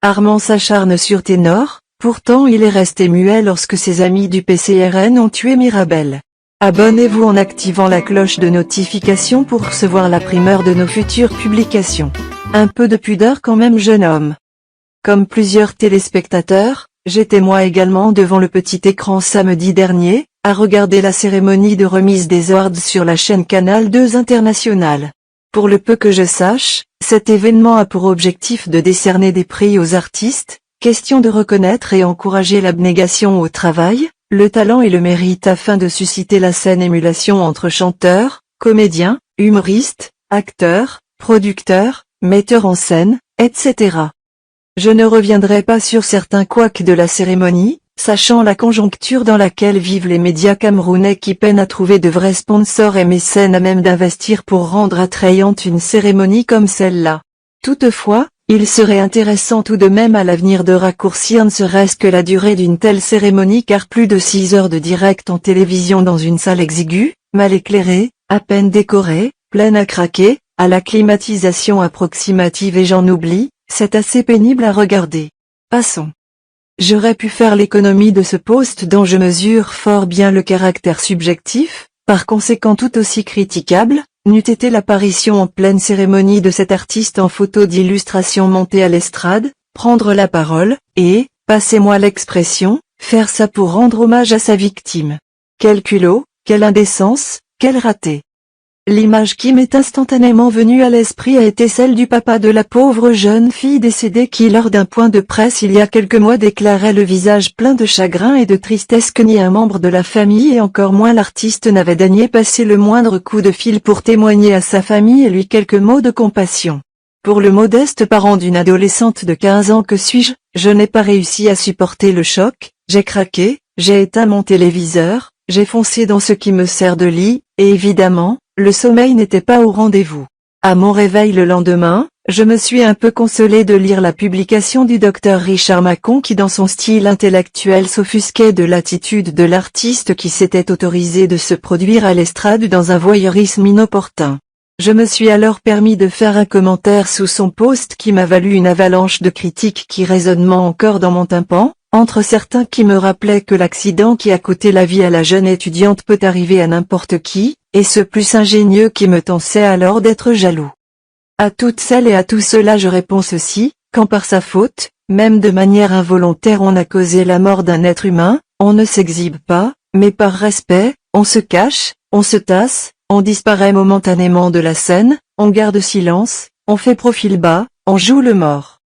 Armand s'acharne sur Ténor, pourtant il est resté muet lorsque ses amis du PCRN ont tué Mirabel. Abonnez-vous en activant la cloche de notification pour recevoir la primeur de nos futures publications. Un peu de pudeur quand même, jeune homme. Comme plusieurs téléspectateurs, j'étais moi également devant le petit écran samedi dernier, à regarder la cérémonie de remise des awards sur la chaîne Canal 2 International. Pour le peu que je sache, cet événement a pour objectif de décerner des prix aux artistes, question de reconnaître et encourager l'abnégation au travail, le talent et le mérite afin de susciter la saine émulation entre chanteurs, comédiens, humoristes, acteurs, producteurs, metteurs en scène, etc. Je ne reviendrai pas sur certains couacs de la cérémonie, sachant la conjoncture dans laquelle vivent les médias camerounais qui peinent à trouver de vrais sponsors et mécènes à même d'investir pour rendre attrayante une cérémonie comme celle-là. Toutefois, il serait intéressant tout de même à l'avenir de raccourcir ne serait-ce que la durée d'une telle cérémonie car plus de 6 heures de direct en télévision dans une salle exiguë, mal éclairée, à peine décorée, pleine à craquer, à la climatisation approximative et j'en oublie, c'est assez pénible à regarder. Passons. J'aurais pu faire l'économie de ce post dont je mesure fort bien le caractère subjectif, par conséquent tout aussi critiquable, n'eût été l'apparition en pleine cérémonie de cet artiste en photo d'illustration monté à l'estrade, prendre la parole, et, passez-moi l'expression, faire ça pour rendre hommage à sa victime. Quel culot, quelle indécence, quel raté. L'image qui m'est instantanément venue à l'esprit a été celle du papa de la pauvre jeune fille décédée qui lors d'un point de presse il y a quelques mois déclarait le visage plein de chagrin et de tristesse que ni un membre de la famille et encore moins l'artiste n'avait daigné passer le moindre coup de fil pour témoigner à sa famille et lui quelques mots de compassion. Pour le modeste parent d'une adolescente de 15 ans que suis-je, je n'ai pas réussi à supporter le choc, j'ai craqué, j'ai éteint mon téléviseur, j'ai foncé dans ce qui me sert de lit, et évidemment, le sommeil n'était pas au rendez-vous. À mon réveil le lendemain, je me suis un peu consolé de lire la publication du docteur Richard Macon qui dans son style intellectuel s'offusquait de l'attitude de l'artiste qui s'était autorisé de se produire à l'estrade dans un voyeurisme inopportun. Je me suis alors permis de faire un commentaire sous son post qui m'a valu une avalanche de critiques qui résonnent encore dans mon tympan, entre certains qui me rappelaient que l'accident qui a coûté la vie à la jeune étudiante peut arriver à n'importe qui, et ce plus ingénieux qui me tensait alors d'être jaloux. À toutes celles et à tous ceux-là je réponds ceci, quand par sa faute, même de manière involontaire on a causé la mort d'un être humain, on ne s'exhibe pas, mais par respect, on se cache, on se tasse, on disparaît momentanément de la scène, on garde silence, on fait profil bas, on joue le mort.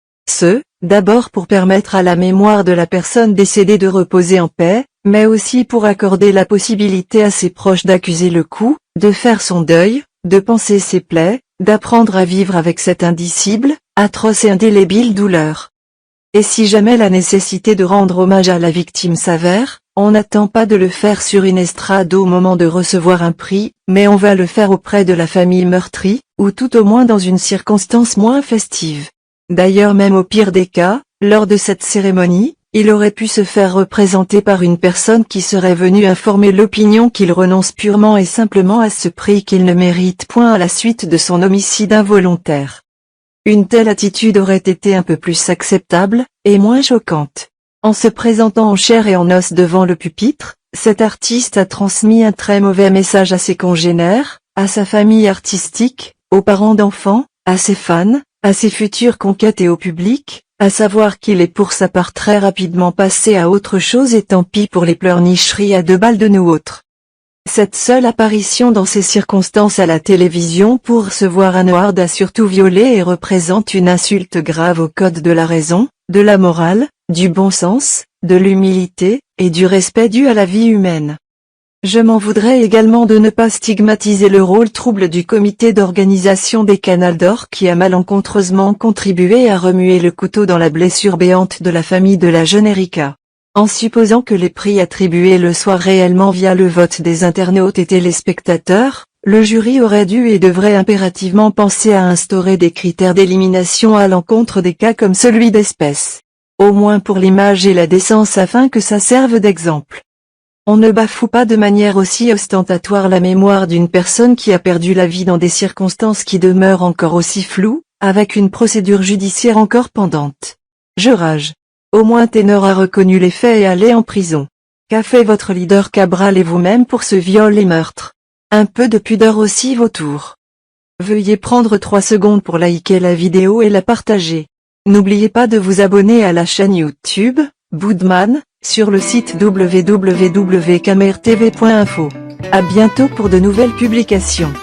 D'abord pour permettre à la mémoire de la personne décédée de reposer en paix, mais aussi pour accorder la possibilité à ses proches d'accuser le coup, de faire son deuil, de panser ses plaies, d'apprendre à vivre avec cette indicible, atroce et indélébile douleur. Et si jamais la nécessité de rendre hommage à la victime s'avère, on n'attend pas de le faire sur une estrade au moment de recevoir un prix, mais on va le faire auprès de la famille meurtrie, ou tout au moins dans une circonstance moins festive. D'ailleurs même au pire des cas, lors de cette cérémonie, il aurait pu se faire représenter par une personne qui serait venue informer l'opinion qu'il renonce purement et simplement à ce prix qu'il ne mérite point à la suite de son homicide involontaire. Une telle attitude aurait été un peu plus acceptable, et moins choquante. En se présentant en chair et en os devant le pupitre, cet artiste a transmis un très mauvais message à ses congénères, à sa famille artistique, aux parents d'enfants, à ses fans, à ses futures conquêtes et au public, à savoir qu'il est pour sa part très rapidement passé à autre chose et tant pis pour les pleurnicheries à 2 balles de nous autres. Cette seule apparition dans ces circonstances à la télévision pour recevoir un award a surtout violé et représente une insulte grave au code de la raison, de la morale, du bon sens, de l'humilité, et du respect dû à la vie humaine. Je m'en voudrais également de ne pas stigmatiser le rôle trouble du comité d'organisation des Canals d'Or qui a malencontreusement contribué à remuer le couteau dans la blessure béante de la famille de la jeune Erika. En supposant que les prix attribués le soient réellement via le vote des internautes et téléspectateurs, le jury aurait dû et devrait impérativement penser à instaurer des critères d'élimination à l'encontre des cas comme celui d'espèce. Au moins pour l'image et la décence afin que ça serve d'exemple. On ne bafoue pas de manière aussi ostentatoire la mémoire d'une personne qui a perdu la vie dans des circonstances qui demeurent encore aussi floues, avec une procédure judiciaire encore pendante. Je rage. Au moins Ténor a reconnu les faits et allé en prison. Qu'a fait votre leader Cabral et vous-même pour ce viol et meurtre? Un peu de pudeur aussi vautour. Veuillez prendre 3 secondes pour liker la vidéo et la partager. N'oubliez pas de vous abonner à la chaîne YouTube, Boudman, sur le site www.camertv.info. À bientôt pour de nouvelles publications.